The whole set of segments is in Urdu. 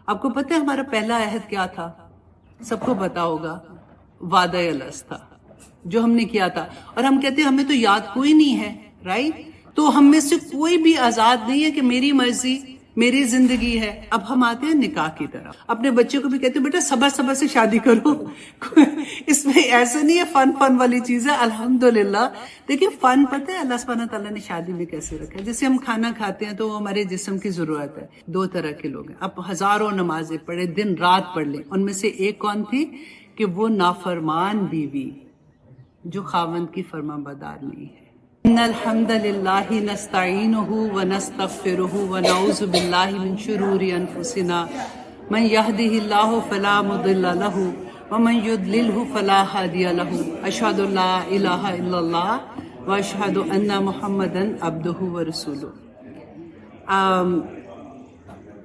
آپ کو پتہ ہے ہمارا پہلا عہد کیا تھا؟ سب کو پتا ہوگا، وعدہ الست تھا جو ہم نے کیا تھا، اور ہم کہتے ہیں ہمیں تو یاد کوئی نہیں ہے، رائٹ؟ تو ہم میں سے کوئی بھی آزاد نہیں ہے کہ میری مرضی میری زندگی ہے۔ اب ہم آتے ہیں نکاح کی طرف، اپنے بچے کو بھی کہتے ہیں بیٹا صبر صبر سے شادی کرو اس میں ایسا نہیں ہے فن والی چیز ہے، الحمدللہ۔ دیکھیں فن پتہ ہے اللہ سبحانہ تعالیٰ نے شادی میں کیسے رکھا ہے؟ جیسے ہم کھانا کھاتے ہیں تو وہ ہمارے جسم کی ضرورت ہے۔ دو طرح کے لوگ ہیں، اب ہزاروں نمازیں پڑھے دن رات پڑھ لیں، ان میں سے ایک کون تھی کہ وہ نافرمان بیوی جو خاوند کی فرما بردار نہیں ہے۔ ان الحمد للہ نستعینہ ونستغفرہ ونعوذ باللہ من شرور انفسنا من یہدہ اللہ فلا مضل لہ ومن یضللہ فلا ہادی لہ، اشہد ان لا الہ الا اللہ واشہد ان محمدا عبدہ ورسولہ۔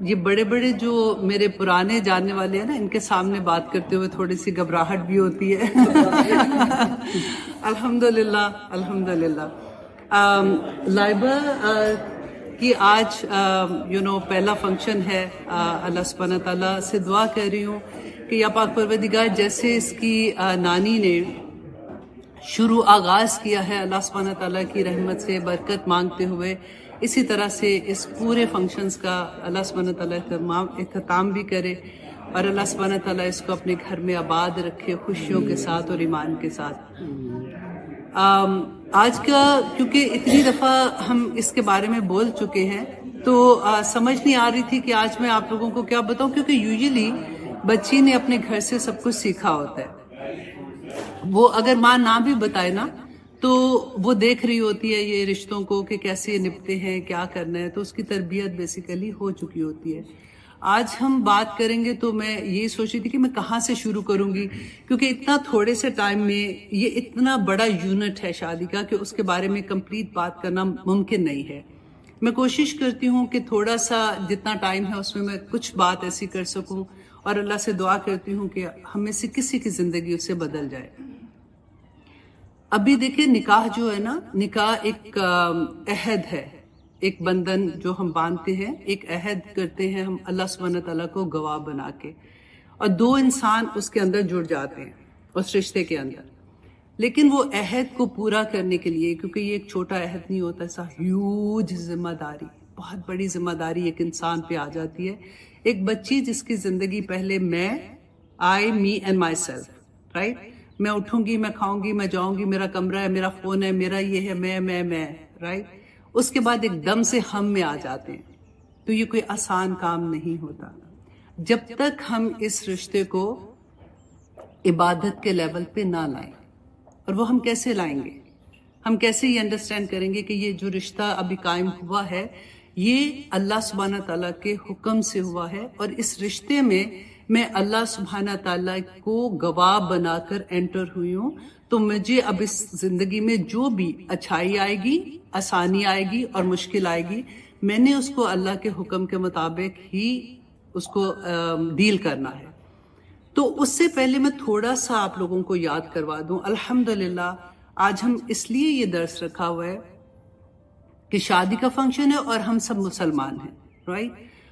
یہ بڑے بڑے جو میرے پرانے جاننے والے ہیں نا، ان کے سامنے بات کرتے ہوئے تھوڑی سی گھبراہٹ بھی ہوتی ہے الحمدللہ الحمدللہ۔ لائبہ کی آج پہلا فنکشن ہے، اللہ سبحانہ تعالیٰ سے دعا کر رہی ہوں کہ یا پاک پروردگار جیسے اس کی نانی نے آغاز کیا ہے اللہ سبحانہ تعالیٰ کی رحمت سے برکت مانگتے ہوئے، اسی طرح سے اس پورے فنکشنز کا اللہ سبحانہ تعالیٰ اختتام بھی کرے، اور اللہ سبحانہ تعالیٰ اس کو اپنے گھر میں آباد رکھے خوشیوں کے ساتھ اور ایمان کے ساتھ۔ آج کا کیونکہ اتنی دفعہ ہم اس کے بارے میں بول چکے ہیں تو سمجھ نہیں آ رہی تھی کہ آج میں آپ لوگوں کو کیا بتاؤں، کیونکہ یوزلی بچی نے اپنے گھر سے سب کچھ سیکھا ہوتا ہے، وہ اگر ماں نہ بھی بتائے نا تو وہ دیکھ رہی ہوتی ہے یہ رشتوں کو کہ کیسے نپٹے ہیں، کیا کرنا ہے، تو اس کی تربیت بیسیکلی ہو چکی ہوتی ہے۔ آج ہم بات کریں گے تو میں یہ سوچ رہی تھی کہ میں کہاں سے شروع کروں گی، کیونکہ اتنا تھوڑے سے ٹائم میں یہ اتنا بڑا یونٹ ہے شادی کا کہ اس کے بارے میں کمپلیٹ بات کرنا ممکن نہیں ہے۔ میں کوشش کرتی ہوں کہ تھوڑا سا جتنا ٹائم ہے اس میں کچھ بات ایسی کر سکوں، اور اللہ سے دعا کرتی ہوں کہ ہم میں سے کسی کی زندگی اس سے بدل جائے۔ ابھی دیکھیں نکاح جو ہے نا، نکاح ایک عہد ہے، ایک بندھن جو ہم باندھتے ہیں، ایک عہد کرتے ہیں ہم اللہ سبحانہ تعالیٰ کو گواہ بنا کے، اور دو انسان اس کے اندر جڑ جاتے ہیں اس رشتے کے اندر۔ لیکن وہ عہد کو پورا کرنے کے لیے، کیونکہ یہ ایک چھوٹا عہد نہیں ہوتا، ایسا ہیوج ذمہ داری، بہت بڑی ذمہ داری ایک انسان پہ آ جاتی ہے۔ ایک بچی جس کی زندگی پہلے me and my self, right? میں اٹھوں گی، میں کھاؤں گی، میں جاؤں گی، میرا کمرہ ہے، میرا فون ہے، میرا یہ ہے، میں، رائٹ؟ اس کے بعد ایک دم سے ہم میں آ جاتے ہیں، تو یہ کوئی آسان کام نہیں ہوتا۔ جب تک ہم اس رشتے کو عبادت کے لیول پہ نہ لائیں، اور وہ ہم کیسے لائیں گے؟ ہم کیسے یہ انڈرسٹینڈ کریں گے کہ یہ جو رشتہ ابھی قائم ہوا ہے یہ اللہ سبحانہ تعالیٰ کے حکم سے ہوا ہے، اور اس رشتے میں اللہ سبحانہ تعالیٰ کو گواہ بنا کر انٹر ہوئی ہوں، تو مجھے اب اس زندگی میں جو بھی اچھائی آئے گی، آسانی آئے گی اور مشکل آئے گی، میں نے اس کو اللہ کے حکم کے مطابق ہی اس کو ڈیل کرنا ہے۔ تو اس سے پہلے میں تھوڑا سا آپ لوگوں کو یاد کروا دوں، الحمدللہ آج ہم اس لیے یہ درس رکھا ہوا ہے کہ شادی کا فنکشن ہے اور ہم سب مسلمان ہیں، رائٹ؟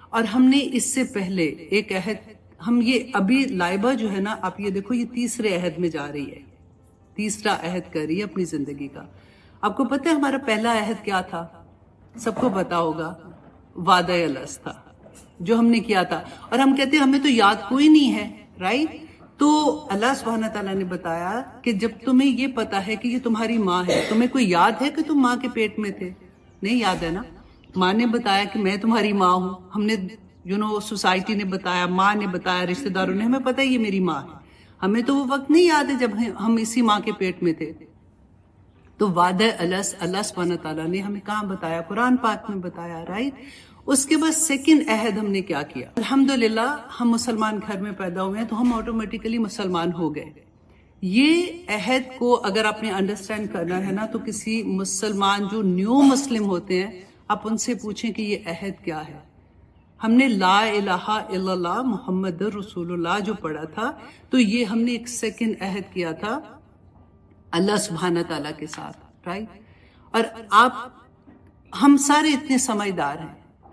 اور ہم نے اس سے پہلے ایک عہد، ہم یہ ابھی لائبہ جو ہے نا، آپ یہ دیکھو یہ تیسرے عہد میں جا رہی ہے، تیسرا عہد کر رہی ہے اپنی زندگی کا۔ آپ کو پتہ ہے ہمارا پہلا عہد کیا تھا؟ سب کو پتا ہوگا، وعدہ الست تھا جو ہم نے کیا تھا، اور ہم کہتے ہیں ہمیں تو یاد کوئی نہیں ہے، رائٹ؟ تو اللہ سبحانہ تعالیٰ نے بتایا کہ جب تمہیں یہ پتا ہے کہ یہ تمہاری ماں ہے، تمہیں کوئی یاد ہے کہ تم ماں کے پیٹ میں تھے؟ نہیں یاد ہے نا؟ ماں نے بتایا کہ میں تمہاری ماں ہوں، ہم نے سوسائٹی نے بتایا، ماں نے بتایا، رشتہ داروں نے، ہمیں پتہ ہے یہ میری ماں ہے۔ ہمیں تو وہ وقت نہیں یاد ہے جب ہم اسی ماں کے پیٹ میں تھے۔ تو وعدہ الست اللہ سبحانہ تعالیٰ نے ہمیں کہاں بتایا؟ قرآن پاک میں بتایا، رائٹ؟ اس کے بعد سیکنڈ عہد ہم نے کیا کیا؟ الحمدللہ ہم مسلمان گھر میں پیدا ہوئے ہیں تو ہم آٹومیٹیکلی مسلمان ہو گئے۔ یہ عہد کو اگر آپ نے انڈرسٹینڈ کرنا ہے نا، تو کسی مسلمان جو نیو مسلم ہوتے ہیں آپ ان سے پوچھیں کہ یہ عہد کیا ہے۔ ہم نے لا الہ الا اللہ محمد رسول اللہ جو پڑھا تھا، تو یہ ہم نے ایک سیکنڈ عہد کیا تھا اللہ سبحانہ تعالیٰ کے ساتھ، رائٹ؟ اور ہم سارے اتنے سمجھدار ہیں،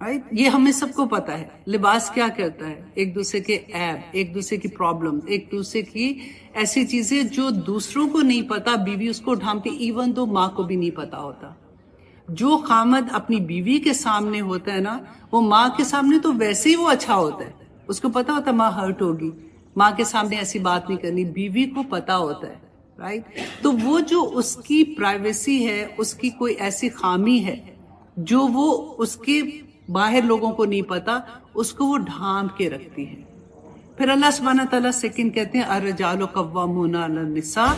رائٹ. یہ ہمیں سب کو پتا ہے لباس کیا کرتا ہے, ایک دوسرے کے عیب, ایک دوسرے کی پرابلم, ایک دوسرے کی ایسی چیزیں جو دوسروں کو نہیں پتا, بیوی اس کو ڈھانپتی, ایون تو ماں کو بھی نہیں پتا ہوتا. جو خامد اپنی بیوی کے سامنے ہوتا ہے نا, وہ ماں کے سامنے تو ویسے ہی وہ اچھا ہوتا ہے. اس کو پتا ہوتا ہے ماں ہرٹ ہوگی, ماں کے سامنے ایسی بات نہیں کرنی. بیوی کو پتا ہوتا ہے, رائٹ. تو وہ جو اس کی پرائیویسی ہے, اس کی کوئی ایسی خامی ہے جو وہ اس کے باہر لوگوں کو نہیں پتا, اس کو وہ ڈھانپ کے رکھتی ہے. پھر اللہ سبحانہ تعالیٰ سیکنڈ کہتے ہیں الرجال قوامون علی النساء,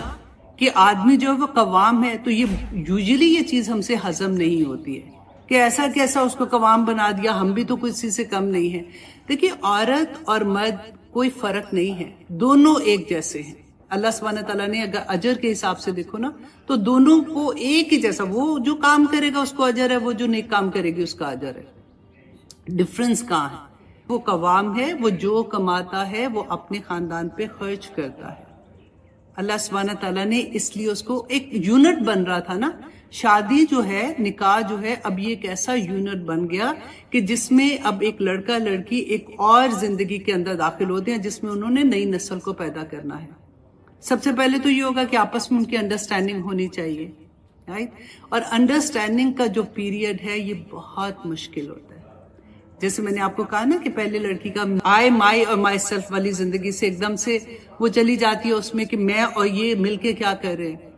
کہ آدمی جو ہے وہ قوام ہے. تو یہ یوزلی یہ چیز ہم سے ہضم نہیں ہوتی ہے کہ ایسا کیسا اس کو قوام بنا دیا, ہم بھی تو کسی سے کم نہیں ہیں. دیکھیے عورت اور مرد کوئی فرق نہیں ہے, دونوں ایک جیسے ہیں. اللہ سبحانہ تعالیٰ نے اگر اجر کے حساب سے دیکھو نا تو دونوں کو ایک ہی جیسا, وہ جو کام کرے گا اس کو اجر ہے, وہ جو نیک کام کرے گی اس کا اجر ہے. ڈفرنس کہاں ہے؟ وہ قوام ہے, وہ جو کماتا ہے وہ اپنے خاندان پہ خرچ کرتا ہے. اللہ سبحانہ تعالیٰ نے اس لیے اس کو ایک یونٹ بن رہا تھا نا. شادی جو ہے, نکاح جو ہے, اب یہ ایک ایسا یونٹ بن گیا کہ جس میں اب ایک لڑکا لڑکی ایک اور زندگی کے اندر داخل ہوتے ہیں جس میں انہوں نے نئی نسل کو پیدا کرنا ہے. سب سے پہلے تو یہ ہوگا کہ آپس میں ان کی انڈرسٹینڈنگ ہونی چاہیے, رائٹ. اور انڈرسٹینڈنگ کا جو پیریڈ ہے یہ بہت مشکل ہوتا ہے. جیسے میں نے آپ کو کہا نا کہ پہلے لڑکی کا آئی مائی اور مائی سیلف والی زندگی سے ایک دم سے وہ چلی جاتی ہے اس میں کہ میں اور یہ مل کے کیا کر رہے ہیں.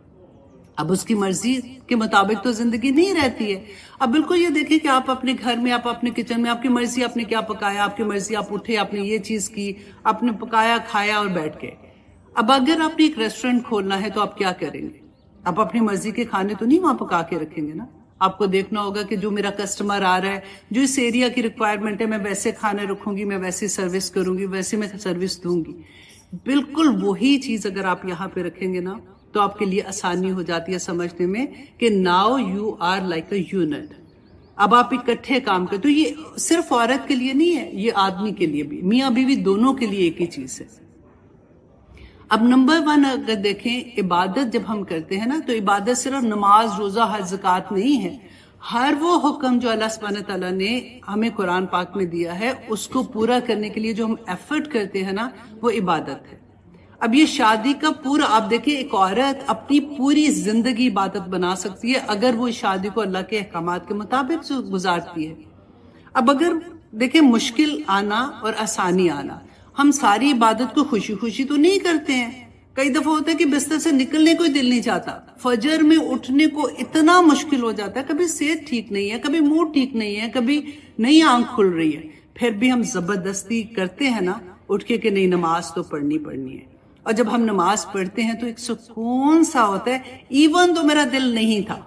اب اس کی مرضی کے مطابق تو زندگی نہیں رہتی ہے. اب بالکل یہ دیکھیں کہ آپ اپنے گھر میں, آپ اپنے کچن میں, آپ کی مرضی آپ نے کیا پکایا, آپ کی مرضی آپ اٹھے, آپ نے یہ چیز کی, آپ نے پکایا کھایا اور بیٹھ گئے. اب اگر آپ نے ایک ریسٹورینٹ کھولنا ہے تو آپ کیا کریں گے؟ آپ اپنی مرضی کے کھانے تو نہیں وہاں پکا کے رکھیں گے نا. آپ کو دیکھنا ہوگا کہ جو میرا کسٹمر آ رہا ہے, جو اس ایریا کی ریکوائرمنٹ ہے, میں ویسے کھانا رکھوں گی, میں ویسے سروس کروں گی, ویسے میں سروس دوں گی. بالکل وہی چیز اگر آپ یہاں پہ رکھیں گے نا تو آپ کے لیے آسانی ہو جاتی ہے سمجھنے میں کہ now you are like a unit. اب آپ اکٹھے کام کرتے. تو یہ صرف عورت کے لیے نہیں ہے, یہ آدمی کے لیے بھی, میاں بیوی دونوں کے لیے ایک ہی چیز ہے. اب نمبر 1 اگر دیکھیں, عبادت جب ہم کرتے ہیں نا تو عبادت صرف نماز, روزہ, حج, زکوٰۃ نہیں ہے. ہر وہ حکم جو اللہ سبحانہ تعالیٰ نے ہمیں قرآن پاک میں دیا ہے اس کو پورا کرنے کے لیے جو ہم ایفرٹ کرتے ہیں نا وہ عبادت ہے. اب یہ شادی کا پورا آپ دیکھیں, ایک عورت اپنی پوری زندگی عبادت بنا سکتی ہے اگر وہ اس شادی کو اللہ کے احکامات کے مطابق گزارتی ہے. اب اگر دیکھیں مشکل آنا اور آسانی آنا, ہم ساری عبادت کو خوشی خوشی تو نہیں کرتے ہیں. کئی دفعہ ہوتا ہے کہ بستر سے نکلنے کو دل نہیں چاہتا, فجر میں اٹھنے کو اتنا مشکل ہو جاتا ہے, کبھی صحت ٹھیک نہیں ہے, کبھی موڈ ٹھیک نہیں ہے, کبھی نئی آنکھ کھل رہی ہے, پھر بھی ہم زبردستی کرتے ہیں نا اٹھ کے کہ نہیں نماز تو پڑھنی ہے. اور جب ہم نماز پڑھتے ہیں تو ایک سکون سا ہوتا ہے, ایون تو میرا دل نہیں تھا,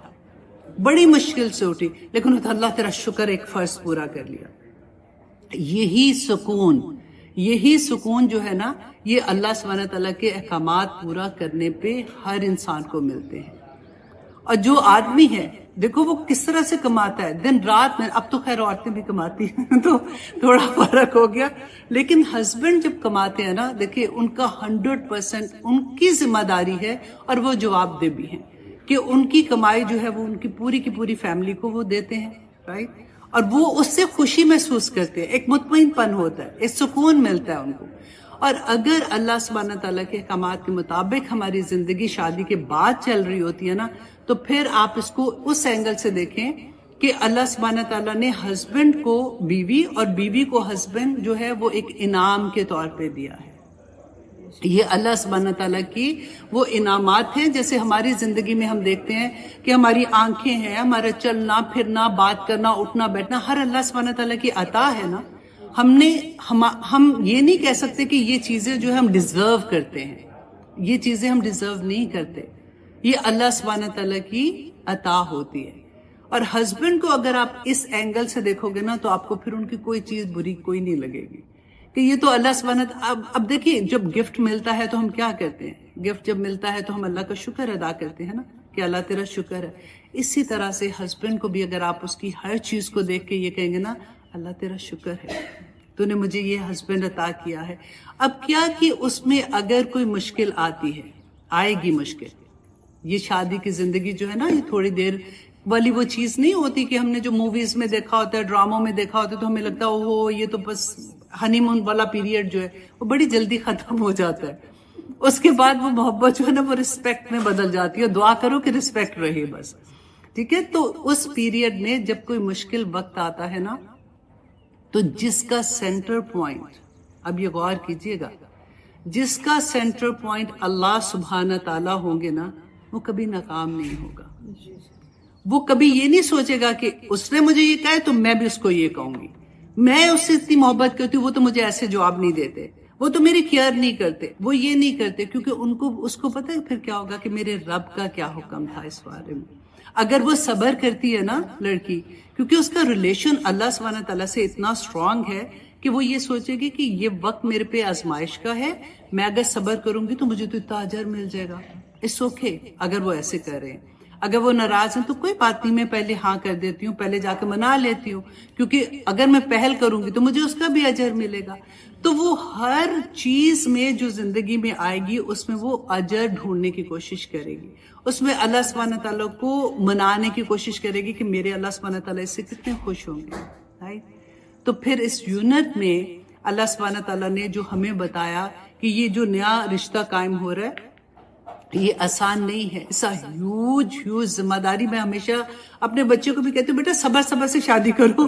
بڑی مشکل سے اٹھی, لیکن اللہ تیرا شکر ایک فرض پورا کر لیا. یہی سکون جو ہے نا یہ اللہ سبحانہ تعالیٰ کے احکامات پورا کرنے پہ ہر انسان کو ملتے ہیں. اور جو آدمی ہے دیکھو وہ کس طرح سے کماتا ہے دن رات میں. اب تو خیر عورتیں بھی کماتی ہیں تو تھوڑا فرق ہو گیا, لیکن ہسبینڈ جب کماتے ہیں نا دیکھیں ان کا 100% ان کی ذمہ داری ہے اور وہ جواب دہ بھی ہیں کہ ان کی کمائی جو ہے وہ ان کی پوری فیملی کو وہ دیتے ہیں, رائٹ. اور وہ اس سے خوشی محسوس کرتے ہیں, ایک مطمئن پن ہوتا ہے, ایک سکون ملتا ہے ان کو. اور اگر اللہ سبحانہ تعالیٰ کے احکامات کے مطابق ہماری زندگی شادی کے بعد چل رہی ہوتی ہے نا تو پھر آپ اس کو اس اینگل سے دیکھیں کہ اللہ سبحانہ تعالیٰ نے ہسبینڈ کو بیوی اور بیوی کو ہسبینڈ جو ہے وہ ایک انعام کے طور پہ دیا ہے. یہ اللہ سبحانہ تعالیٰ کی وہ انعامات ہیں. جیسے ہماری زندگی میں ہم دیکھتے ہیں کہ ہماری آنکھیں ہیں, ہمارا چلنا پھرنا, بات کرنا, اٹھنا بیٹھنا, ہر اللہ سبحانہ تعالیٰ کی عطا ہے نا. ہم یہ نہیں کہہ سکتے کہ یہ چیزیں جو ہم ڈیزرو کرتے ہیں, یہ چیزیں ہم ڈیزرو نہیں کرتے, یہ اللہ سبحانہ تعالیٰ کی عطا ہوتی ہے. اور ہسبینڈ کو اگر آپ اس اینگل سے دیکھو گے نا تو آپ کو پھر ان کی کوئی چیز بری کوئی نہیں لگے گی کہ یہ تو اللہ سبحانہ. اب دیکھیے جب گفٹ ملتا ہے تو ہم کیا کرتے ہیں, گفٹ جب ملتا ہے تو ہم اللہ کا شکر ادا کرتے ہیں نا کہ اللہ تیرا شکر ہے. اسی طرح سے ہسبینڈ کو بھی اگر آپ اس کی ہر چیز کو دیکھ کے یہ کہیں گے نا اللہ تیرا شکر ہے, تو نے مجھے یہ ہسبینڈ عطا کیا ہے. اب کیا کہ اس میں اگر کوئی مشکل آتی ہے, آئے گی مشکل, یہ شادی کی زندگی جو ہے نا یہ تھوڑی دیر والی وہ چیز نہیں ہوتی کہ ہم نے جو موویز میں دیکھا ہوتا ہے, ڈراموں میں دیکھا ہوتا ہے, تو ہمیں لگتا ہے اوہ یہ تو بس ہنی مون والا پیریڈ جو ہے وہ بڑی جلدی ختم ہو جاتا ہے. اس کے بعد وہ محبت جو ہے نا وہ رسپیکٹ میں بدل جاتی ہے. دعا کرو کہ رسپیکٹ رہے بس, ٹھیک ہے. تو اس پیریڈ میں جب کوئی مشکل وقت آتا ہے نا, تو جس کا سینٹر پوائنٹ, اب یہ غور کیجئے گا, جس کا سینٹر پوائنٹ اللہ سبحانہ تعالیٰ ہوں گے نا, وہ کبھی ناکام نہیں ہوگا. وہ کبھی یہ نہیں سوچے گا کہ اس نے مجھے یہ کہا ہے تو میں بھی اس کو یہ کہوں گی, میں اس سے اتنی محبت کرتی ہوں, وہ تو مجھے ایسے جواب نہیں دیتے, وہ تو میری کیئر نہیں کرتے, وہ یہ نہیں کرتے, کیونکہ اس کو پتہ ہے پھر کیا ہوگا کہ میرے رب کا کیا حکم تھا اس بارے میں. اگر وہ صبر کرتی ہے نا لڑکی, کیونکہ اس کا ریلیشن اللہ سبحانہ تعالیٰ سے اتنا اسٹرانگ ہے کہ وہ یہ سوچے گی کہ یہ وقت میرے پہ آزمائش کا ہے, میں اگر صبر کروں گی تو مجھے تو اتنا اجر مل جائے گا. اٹس اوکے اگر وہ ایسے کر رہے ہیں. اگر وہ ناراض ہیں تو کوئی بات نہیں, میں پہلے ہاں کر دیتی ہوں, پہلے جا کے منا لیتی ہوں, کیونکہ اگر میں پہل کروں گی تو مجھے اس کا بھی اجر ملے گا. تو وہ ہر چیز میں جو زندگی میں آئے گی اس میں وہ اجر ڈھونڈنے کی کوشش کرے گی, اس میں اللہ سبحانہ تعالیٰ کو منانے کی کوشش کرے گی کہ میرے اللہ سبحانہ تعالیٰ اس سے کتنے خوش ہوں گے, رائٹ. تو پھر اس یونٹ میں اللہ سبحانہ تعالیٰ نے جو ہمیں بتایا کہ یہ جو نیا رشتہ قائم ہو رہا ہے یہ آسان نہیں ہے, اس ہیوج ذمہ داری. میں ہمیشہ اپنے بچے کو بھی کہتی ہوں بیٹا صبر سے شادی کرو,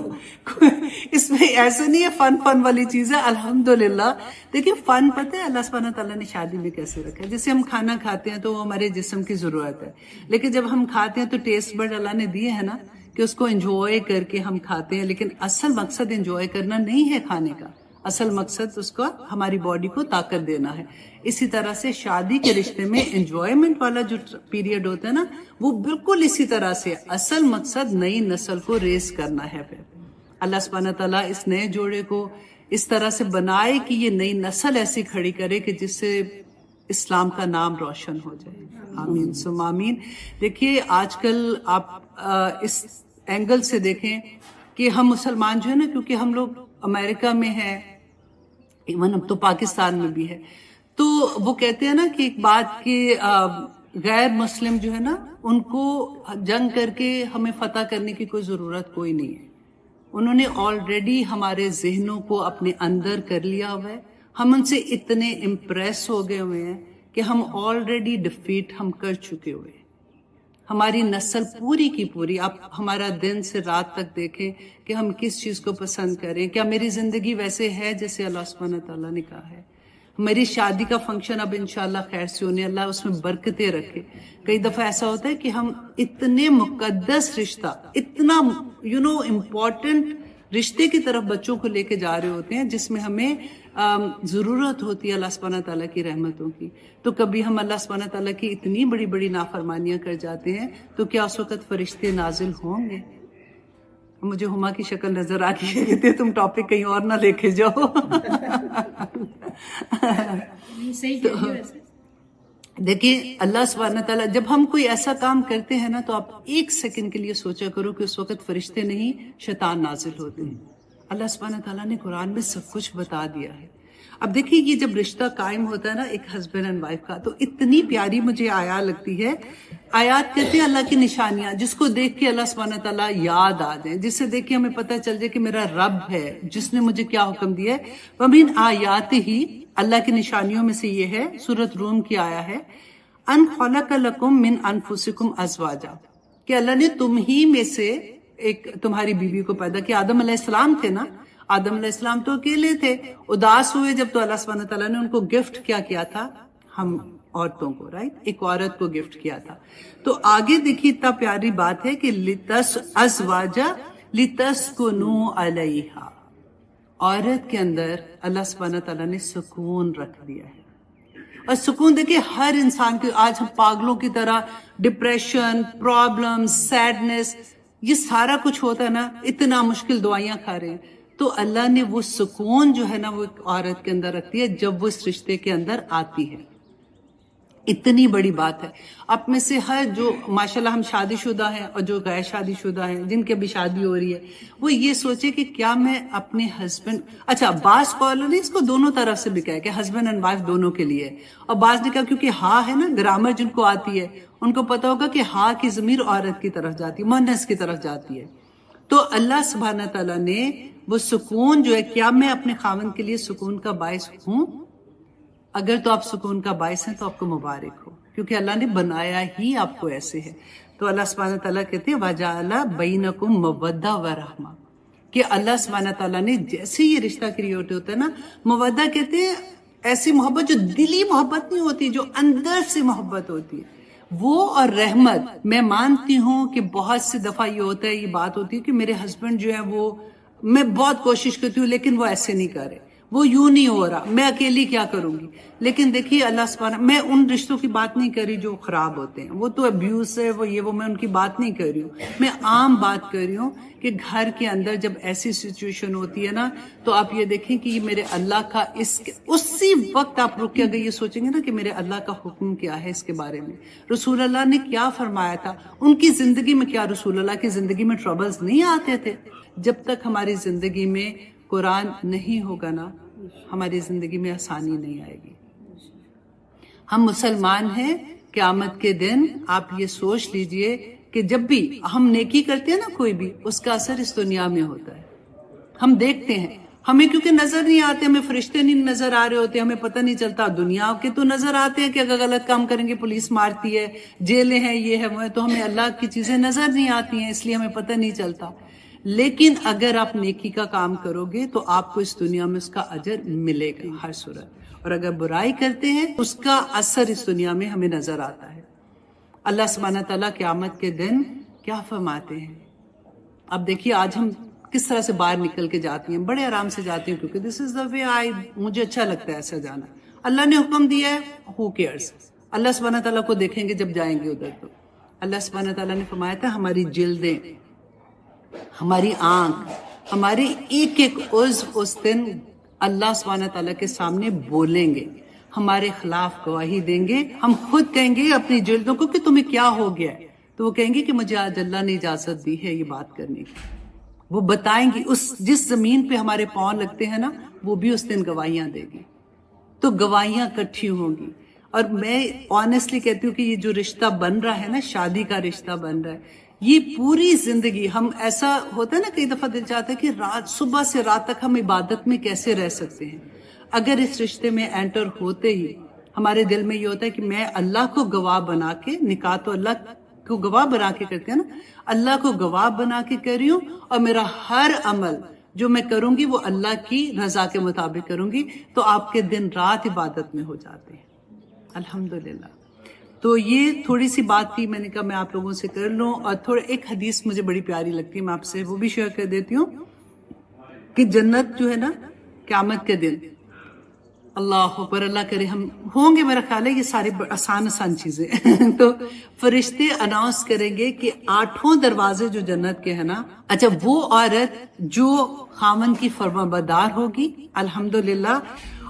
اس میں ایسا نہیں ہے فن والی چیز ہے. الحمدللہ دیکھیں فن پتہ ہے اللہ سبحانہ تعالیٰ نے شادی میں کیسے رکھا ہے. جیسے ہم کھانا کھاتے ہیں تو وہ ہمارے جسم کی ضرورت ہے, لیکن جب ہم کھاتے ہیں تو ٹیسٹ بڈ اللہ نے دیے ہیں نا کہ اس کو انجوائے کر کے ہم کھاتے ہیں, لیکن اصل مقصد انجوائے کرنا نہیں ہے کھانے کا, اصل مقصد اس کو ہماری باڈی کو طاقت دینا ہے. اسی طرح سے شادی کے رشتے میں انجوائمنٹ والا جو پیریڈ ہوتا ہے نا وہ بالکل اسی طرح سے اصل مقصد نئی نسل کو ریز کرنا ہے. پھر اللہ سبحانہ تعالیٰ اس نئے جوڑے کو اس طرح سے بنائے کہ یہ نئی نسل ایسی کھڑی کرے کہ جس سے اسلام کا نام روشن ہو جائے. آمین سم آمین. دیکھیے آج کل آپ اس اینگل سے دیکھیں کہ ہم مسلمان جو ہے نا, کیونکہ ہم لوگ امریکہ میں ہیں, ایون اب تو پاکستان میں بھی ہے, تو وہ کہتے ہیں نا کہ ایک بات کہ غیر مسلم جو ہے نا ان کو جنگ کر کے ہمیں فتح کرنے کی کوئی ضرورت کوئی نہیں ہے. انہوں نے آلریڈی ہمارے ذہنوں کو اپنے اندر کر لیا ہوا ہے. ہم ان سے اتنے امپریس ہو گئے ہوئے ہیں کہ ہم آلریڈی ڈیفیٹ ہم کر چکے ہوئے. ہماری نسل پوری کی پوری, آپ ہمارا دن سے رات تک دیکھیں کہ ہم کس چیز کو پسند کریں. کیا میری زندگی ویسے ہے جیسے اللہ سبحانہ تعالیٰ نے کہا ہے؟ میری شادی کا فنکشن اب انشاءاللہ خیر سے ہونے, اللہ اس میں برکتیں رکھے. کئی دفعہ ایسا ہوتا ہے کہ ہم اتنے مقدس رشتہ, اتنا امپورٹنٹ رشتے کی طرف بچوں کو لے کے جا رہے ہوتے ہیں جس میں ہمیں ضرورت ہوتی ہے اللہ سبحانہ تعالیٰ کی رحمتوں کی. تو کبھی ہم اللہ سبحانہ تعالیٰ کی اتنی بڑی بڑی نافرمانیاں کر جاتے ہیں, تو کیا اس وقت فرشتے نازل ہوں گے؟ مجھے ہما کی شکل نظر آ رہی ہے, کہتے تم ٹاپک کہیں اور نہ لے کے جاؤ. دیکھیے اللہ سبحانہ تعالیٰ جب ہم کوئی ایسا کام کرتے ہیں نا, تو آپ ایک سیکنڈ کے لیے سوچا کرو کہ اس وقت فرشتے نہیں شیطان نازل ہوتے ہیں. اللہ سبحانہ تعالیٰ نے قرآن میں سب کچھ بتا دیا ہے. اب دیکھیے یہ جب رشتہ قائم ہوتا ہے نا ایک ہسبینڈ اینڈ وائف کا, تو اتنی پیاری مجھے آیات لگتی ہے. آیات کہتے ہیں اللہ کی نشانیاں جس کو دیکھ کے اللہ سبحانہ تعالیٰ یاد آ جائیں, جس سے دیکھ کے ہمیں پتہ چل جائے کہ میرا رب ہے جس نے مجھے کیا حکم دیا ہے. وَمِنْ آیَاتِهِ, اللہ کی نشانیوں میں سے یہ ہے, سورۃ روم کی آیا ہے, ان خلق لکم من انفسکم ازواجا, کہ اللہ نے تم ہی میں سے ایک تمہاری بیوی کو پیدا کیا. آدم علیہ السلام تھے نا, آدم علیہ السلام تو اکیلے تھے, اداس ہوئے جب, تو اللہ سبحانہ تعالیٰ نے ان کو گفٹ کیا تھا, ہم عورتوں کو, رائٹ, ایک عورت کو گفٹ کیا تھا. تو آگے دیکھیے اتنا پیاری بات ہے کہ ازواجا لتسکنوا علیہا, عورت کے اندر اللہ سبحانہ تعالیٰ نے سکون رکھ دیا ہے. اور سکون دیکھیں ہر انسان کے, آج ہم پاگلوں کی طرح ڈپریشن, پرابلم, سیڈنس, یہ سارا کچھ ہوتا ہے نا, اتنا مشکل دعائیاں کھا رہے ہیں. تو اللہ نے وہ سکون جو ہے نا وہ ایک عورت کے اندر رکھتی ہے جب وہ اس رشتے کے اندر آتی ہے. اتنی بڑی بات ہے. آپ میں سے ہر جو ماشاءاللہ ہم شادی شدہ ہیں اور جو غیر شادی شدہ ہیں جن کی ابھی شادی ہو رہی ہے, وہ یہ سوچے کہ کیا میں اپنے ہسبینڈ, اچھا بعض اسکالر نے اس کو دونوں طرف سے بھی کہا کہ ہسبینڈ اینڈ وائف دونوں کے لیے, اور بعض نے کہا کیونکہ ہاں ہے نا گرامر جن کو آتی ہے, ان کو پتا ہوگا کہ ہاں کی ضمیر عورت کی طرف جاتی ہے، مؤنث کی طرف جاتی ہے. تو اللہ سبحانہ تعالیٰ نے وہ سکون جو ہے، کیا میں اپنے خاوند کے لیے سکون کا باعث ہوں؟ اگر تو آپ سکون کا باعث ہیں تو آپ کو مبارک ہو، کیونکہ اللہ نے بنایا ہی آپ کو ایسے ہے. تو اللہ سبحانہ تعالیٰ کہتے ہیں وَجَعَلَ بَيْنَكُمْ مَوَدَّةً وَرَحْمَةً، کہ اللہ سبحانہ تعالیٰ نے جیسے یہ رشتہ کریٹ ہوتا ہے نا، مودہ کہتے ہیں ایسی محبت جو دلی محبت نہیں ہوتی، جو اندر سے محبت ہوتی ہے وہ، اور رحمت. میں مانتی ہوں کہ بہت سی دفعہ یہ ہوتا ہے، یہ بات ہوتی ہے کہ میرے ہسبینڈ جو ہے وہ، میں بہت کوشش کرتی ہوں لیکن وہ ایسے نہیں کر رہے، وہ یوں نہیں ہو رہا، میں اکیلی کیا کروں گی. لیکن دیکھیے اللہ سبحانہ، میں ان رشتوں کی بات نہیں کر رہی جو خراب ہوتے ہیں، وہ تو ابیوز ہے، وہ یہ وہ، میں ان کی بات نہیں کر رہی ہوں. میں عام بات کر رہی ہوں کہ گھر کے اندر جب ایسی سچویشن ہوتی ہے نا، تو آپ یہ دیکھیں کہ یہ میرے اللہ کا، اسی وقت آپ رک کے اگر یہ سوچیں گے نا کہ میرے اللہ کا حکم کیا ہے اس کے بارے میں، رسول اللہ نے کیا فرمایا تھا، ان کی زندگی میں کیا، رسول اللہ کی زندگی میں ٹربلز نہیں آتے تھے. جب تک ہماری زندگی میں قرآن نہیں ہوگا نا، ہماری زندگی میں آسانی نہیں آئے گی. ہم مسلمان ہیں، قیامت کے دن آپ یہ سوچ لیجئے کہ جب بھی ہم نیکی کرتے ہیں نا کوئی بھی، اس کا اثر اس دنیا میں ہوتا ہے. ہم دیکھتے ہیں، ہمیں کیونکہ نظر نہیں آتے، ہمیں فرشتے نہیں نظر آ رہے ہوتے، ہمیں پتہ نہیں چلتا. دنیا کے تو نظر آتے ہیں کہ اگر غلط کام کریں گے پولیس مارتی ہے، جیلیں ہیں، یہ ہے وہ ہے، تو ہمیں اللہ کی چیزیں نظر نہیں آتی ہیں، اس لیے ہمیں پتہ نہیں چلتا. لیکن اگر آپ نیکی کا کام کرو گے تو آپ کو اس دنیا میں اس کا اجر ملے گا ہر صورت، اور اگر برائی کرتے ہیں اس کا اثر اس دنیا میں ہمیں نظر آتا ہے. اللہ سبحانہ تعالیٰ قیامت کے دن کیا فرماتے ہیں؟ اب دیکھیے آج ہم کس طرح سے باہر نکل کے جاتی ہیں، بڑے آرام سے جاتی ہیں، کیونکہ دس از دا وے آئی، مجھے اچھا لگتا ہے ایسا جانا. اللہ نے حکم دیا ہے، ہو کیئرس. اللہ سبحانہ تعالیٰ کو دیکھیں گے جب جائیں گے ادھر. تو اللہ سبحانہ تعالیٰ نے فرمایا تھا ہماری جلدیں، ہماری آنکھ، ہمارے ایک ایک عضو اس دن اللہ سبحانہ تعالیٰ کے سامنے بولیں گے، ہمارے خلاف گواہی دیں گے. ہم خود کہیں گے اپنی جلدوں کو کہ تمہیں کیا ہو گیا ہے، تو وہ کہیں گے کہ مجھے آج اللہ نے اجازت دی ہے یہ بات کرنے کی. وہ بتائیں گی، اس جس زمین پہ ہمارے پاؤں لگتے ہیں نا، وہ بھی اس دن گواہیاں دے گی. تو گواہیاں کٹھی ہوں گی. اور میں آنیسٹلی کہتی ہوں کہ یہ جو رشتہ بن رہا ہے نا، شادی کا رشتہ بن رہا ہے، یہ پوری زندگی ہم، ایسا ہوتا ہے نا کئی دفعہ دل چاہتا ہے کہ صبح سے رات تک ہم عبادت میں کیسے رہ سکتے ہیں. اگر اس رشتے میں انٹر ہوتے ہی ہمارے دل میں یہ ہوتا ہے کہ میں اللہ کو گواہ بنا کے، نکاح تو اللہ کو گواہ بنا کے کرتے ہیں نا، اللہ کو گواہ بنا کے کر رہی ہوں، اور میرا ہر عمل جو میں کروں گی وہ اللہ کی رضا کے مطابق کروں گی، تو آپ کے دن رات عبادت میں ہو جاتے ہیں. الحمدللہ. تو یہ تھوڑی سی بات تھی، میں نے کہا میں آپ لوگوں سے کر لوں. اور تھوڑا ایک حدیث مجھے بڑی پیاری لگتی ہے، میں آپ سے وہ بھی شیئر کر دیتی ہوں کہ جنت جو ہے نا قیامت کے دن، اللہ اکبر، اللہ کرے ہم ہوں گے، میرا خیال ہے یہ ساری آسان چیزیں تو فرشتے اناؤنس کریں گے کہ 8 دروازے جو جنت کے ہیں نا، اچھا وہ عورت جو خاوند کی فرما بردار ہوگی الحمدللہ،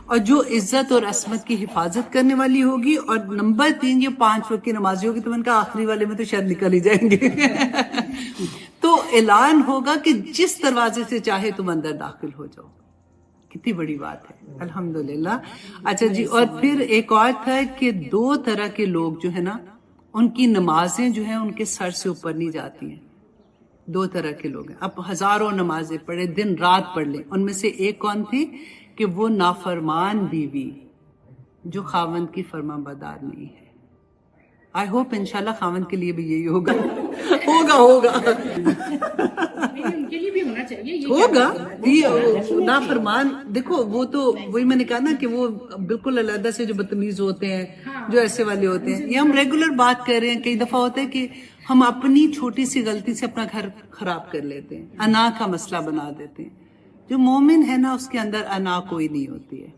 اور جو عزت اور عصمت کی حفاظت کرنے والی ہوگی، اور نمبر 3 جو 5 وقت کی نمازی ہوگی، تو میں نے کہا آخری والے میں تو شاید نکل ہی جائیں گے تو اعلان ہوگا کہ جس دروازے سے چاہے تم اندر داخل ہو جاؤ. کتنی بڑی بات ہے الحمدللہ. اچھا جی، اور پھر ایک اور تھا کہ 2 طرح کے لوگ جو ہے نا، ان کی نمازیں جو ہیں ان کے سر سے اوپر نہیں جاتی ہیں. 2 طرح کے لوگ ہیں. اب ہزاروں نمازیں پڑھے، دن رات پڑھ لیں، ان میں سے ایک کون تھی کہ وہ نافرمان بیوی جو خاوند کی فرما بردار نہیں ہے. آئی ہوپ انشاءاللہ خاوند کے لیے بھی یہی ہوگا ہوگا نافرمان. دیکھو وہ تو وہی میں نے کہا نا کہ وہ بالکل علیحدہ سے جو بدتمیز ہوتے ہیں، جو ایسے والے ہوتے ہیں، یہ ہم ریگولر بات کر رہے ہیں. کئی دفعہ ہوتا ہے کہ ہم اپنی چھوٹی سی غلطی سے اپنا گھر خراب کر لیتے ہیں، انا کا مسئلہ بنا دیتے ہیں. جو مومن ہے نا اس کے اندر انا کوئی نہیں ہوتی ہے.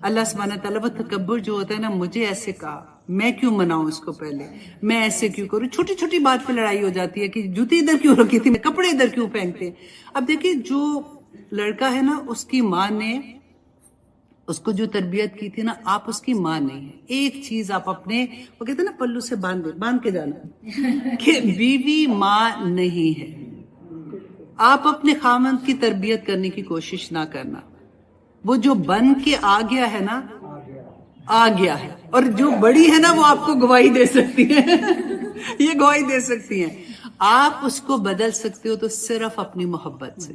اللہ سبحانہ تعالیٰ وہ تکبر جو ہوتا ہے نا، مجھے ایسے کہا، میں کیوں مناؤں اس کو، پہلے میں ایسے کیوں کروں. چھوٹی چھوٹی بات پہ لڑائی ہو جاتی ہے کہ جوتی ادھر کیوں رکھی تھی، کپڑے ادھر کیوں پہنتے. اب دیکھیں جو لڑکا ہے نا، اس کی ماں نے اس کو جو تربیت کی تھی نا، آپ اس کی ماں نہیں ہے. ایک چیز آپ اپنے، وہ کہتے ہیں نا پلو سے باندھ کے جانا کہ بیوی ماں نہیں ہے. آپ اپنے خاوند کی تربیت کرنے کی کوشش نہ کرنا. وہ جو بن کے آ گیا ہے نا، آ گیا ہے. اور جو بڑی ہے نا وہ آپ کو گواہی دے سکتی ہے یہ گواہی دے سکتی ہیں. آپ اس کو بدل سکتے ہو تو صرف اپنی محبت سے,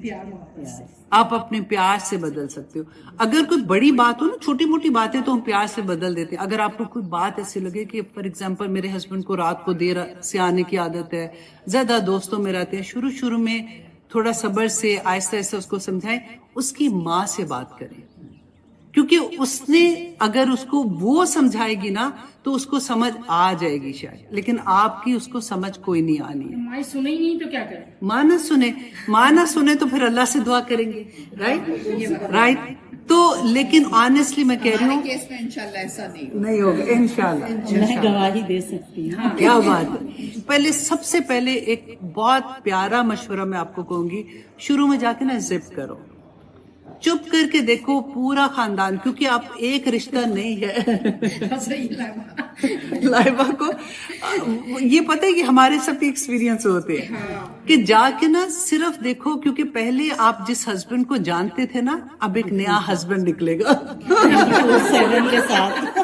آپ اپنے پیار سے بدل سکتے ہو. اگر کوئی بڑی بات ہو نا, چھوٹی موٹی باتیں تو ہم پیار سے بدل دیتے ہیں. اگر آپ کو کوئی بات ایسی لگے کہ فار ایگزامپل میرے ہسبینڈ کو رات کو دیر سے آنے کی عادت ہے, زیادہ دوستوں میں رہتے ہیں, شروع میں تھوڑا صبر سے آہستہ آہستہ اس کو سمجھائیں. اس کی ماں سے بات کریں, کیونکہ اس نے اگر اس کو وہ سمجھائے گی نا تو اس کو سمجھ آ جائے گی شاید, لیکن آپ کی اس کو سمجھ کوئی نہیں آنی ہے. ماں سنے ہی نہیں تو کیا کریں, ماں نہ سنے تو پھر اللہ سے دعا کریں گے. رائٹ. تو لیکن آنیسٹلی میں کہہ رہی ہوں کیس میں انشاءاللہ ایسا نہیں ہوگا انشاءاللہ. میں گواہی دے سکتی ہوں. کیا بات ہے. پہلے سب سے پہلے ایک بہت پیارا مشورہ میں آپ کو کہوں گی, شروع میں جا کے نا زپ کرو, چپ کر کے دیکھو پورا خاندان, کیونکہ آپ ایک رشتہ نہیں ہے. لائبہ کو یہ پتہ ہے کہ ہمارے سب ایکسپیرینس ہوتے ہیں کہ جا کے نا صرف دیکھو, کیونکہ پہلے آپ جس ہسبینڈ کو جانتے تھے نا, اب ایک نیا ہسبینڈ نکلے گا 7 کے ساتھ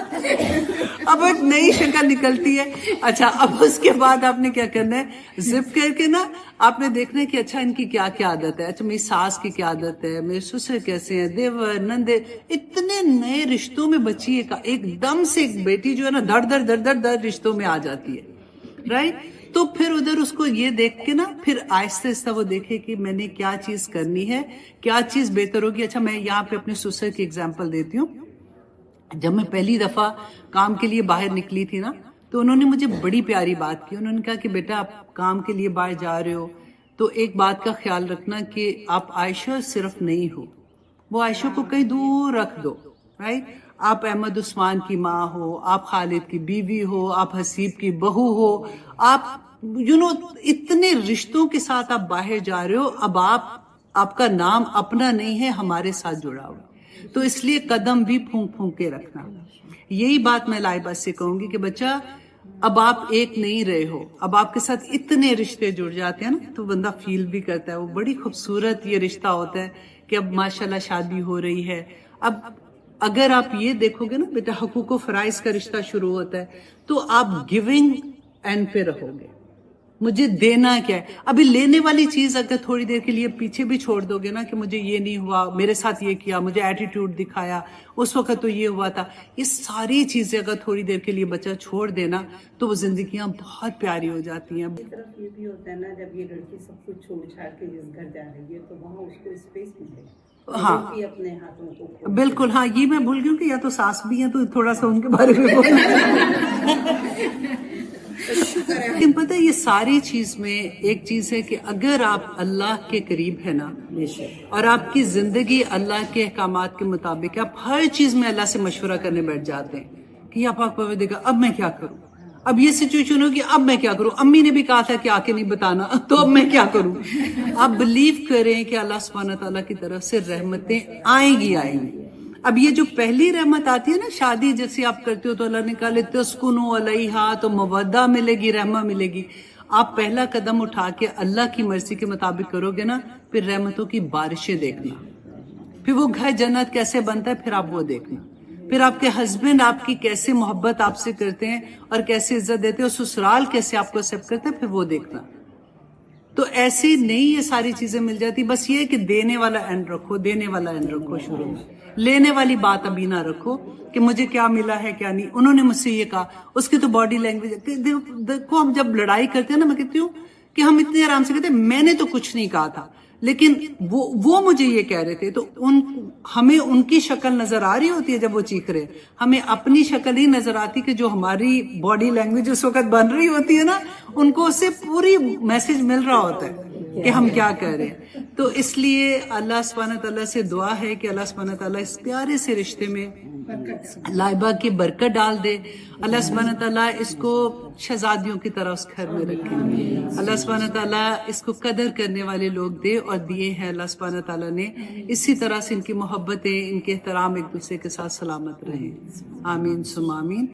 اب ایک نئی شکل نکلتی ہے. اچھا, اب اس کے بعد آپ نے کیا کرنا ہے, زپ کر کے نا آپ نے دیکھنا ہے کہ اچھا ان کی کیا کیا عادت ہے, اچھا میری ساس کی کیا عادت ہے, میرے سسر کیسے ہیں, دیور نندے, اتنے نئے رشتوں میں بچی ہے, ایک دم سے ایک بیٹی جو ہے نا در رشتوں میں آ جاتی ہے. رائٹ. تو پھر ادھر اس کو یہ دیکھ کے نا پھر آہستہ آہستہ وہ دیکھے کہ میں نے کیا چیز کرنی ہے, کیا چیز بہتر ہوگی. اچھا میں یہاں پہ اپنے سسر کی اگزامپل دیتی ہوں. جب میں پہلی دفعہ کام کے لیے باہر نکلی تھی نا, تو انہوں نے مجھے بڑی پیاری بات کی. انہوں نے کہا کہ بیٹا آپ کام کے لیے باہر جا رہے ہو تو ایک بات کا خیال رکھنا کہ آپ عائشہ صرف نہیں ہو, وہ عائشہ کو کہیں دور رکھ دو. رائٹ. آپ احمد عثمان کی ماں ہو, آپ خالد کی بیوی ہو, آپ حسیب کی بہو ہو, آپ اتنے رشتوں کے ساتھ آپ باہر جا رہے ہو. اب آپ کا نام اپنا نہیں ہے, ہمارے ساتھ جڑا ہوا. تو اس لیے قدم بھی پھونک کے رکھنا. یہی بات میں لائبہ سے کہوں گی کہ بچہ اب آپ ایک نہیں رہے ہو, اب آپ کے ساتھ اتنے رشتے جڑ جاتے ہیں نا تو بندہ فیل بھی کرتا ہے. وہ بڑی خوبصورت یہ رشتہ ہوتا ہے کہ اب ماشاءاللہ شادی ہو رہی ہے. اب اگر آپ یہ دیکھو گے نا بیٹا, حقوق و فرائض کا رشتہ شروع ہوتا ہے تو آپ گیونگ اینڈ پہ رہو گے, مجھے دینا کیا ہے. ابھی لینے والی چیز اگر تھوڑی دیر کے لیے پیچھے بھی چھوڑ دو گے نا کہ مجھے یہ نہیں ہوا, میرے ساتھ یہ کیا, مجھے ایٹیٹیوڈ دکھایا, اس وقت تو یہ ہوا تھا, یہ ساری چیزیں اگر تھوڑی دیر کے لیے بچہ چھوڑ دینا تو وہ زندگیاں بہت پیاری ہو جاتی ہیں. ایک طرف یہ بھی ہوتا ہے نا, جب یہ لڑکی سب کچھ چھوڑ چھاڑ کے جس گھر جا رہی ہے تو وہاں اس کو اسپیس ملے, ہاں اپنے ہاتھوں کو بالکل. ہاں یہ میں بھول گئی ہوں کہ یا تو ساس بھی ہیں تو تھوڑا سا ان کے بارے میں لیکن پتہ ہے یہ ساری چیز میں ایک چیز ہے کہ اگر آپ اللہ کے قریب ہے نا اور آپ کی زندگی اللہ کے احکامات کے مطابق, آپ ہر چیز میں اللہ سے مشورہ کرنے بیٹھ جاتے ہیں کہ یا پاک پروردگار اب میں کیا کروں, اب یہ سچویشن ہوگی اب میں کیا کروں, امی نے بھی کہا تھا کہ آ کے نہیں بتانا تو اب میں کیا کروں. آپ بلیو کریں کہ اللہ سبحانہ تعالیٰ کی طرف سے رحمتیں آئیں گی. اب یہ جو پہلی رحمت آتی ہے نا, شادی جیسے آپ کرتے ہو تو اللہ نے کہا لتسکنوا علیہا, تو مودہ ملے گی, رحمہ ملے گی. آپ پہلا قدم اٹھا کے اللہ کی مرضی کے مطابق کرو گے نا, پھر رحمتوں کی بارشیں دیکھنا, پھر وہ گھر جنت کیسے بنتا ہے پھر آپ وہ دیکھنا, پھر آپ کے ہسبینڈ آپ کی کیسے محبت آپ سے کرتے ہیں اور کیسے عزت دیتے ہیں, اور سسرال کیسے آپ کو ایکسپٹ کرتے ہیں, پھر وہ دیکھنا. تو ایسی نہیں یہ ساری چیزیں مل جاتی. بس یہ کہ دینے والا اینڈ رکھو, دینے والا اینڈ رکھو شروع میں, لینے والی بات ابھی نہ رکھو کہ مجھے کیا ملا ہے کیا نہیں. انہوں نے مجھ سے یہ کہا, اس کی تو باڈی لینگویج دیکھو. ہم جب لڑائی کرتے ہیں نا, میں کہتی ہوں کہ ہم اتنے آرام سے کہتے ہیں میں نے تو کچھ نہیں کہا تھا, لیکن وہ مجھے یہ کہہ رہے تھے, تو ہمیں ان کی شکل نظر آ رہی ہوتی ہے جب وہ چیخ رہے, ہمیں اپنی شکل ہی نظر آتی کہ جو ہماری باڈی لینگویج اس وقت بن رہی ہوتی ہے نا, ان کو اس سے پوری میسج مل رہا ہوتا ہے کہ ہم کیا کہہ رہے ہیں. تو اس لیے اللہ سبحانہ تعالیٰ سے دعا ہے کہ اللہ سبحانہ تعالیٰ اس پیارے سے رشتے میں لائبہ کی برکت ڈال دے. اللہ سبحانہ تعالیٰ اس کو شہزادیوں کی طرح اس گھر میں رکھے. اللہ سبحانہ تعالیٰ اس کو قدر کرنے والے لوگ دے, اور دیے ہیں اللہ سبحانہ تعالیٰ نے. اسی طرح سے ان کی محبتیں, ان کے احترام ایک دوسرے کے ساتھ سلامت رہیں. آمین ثم آمین.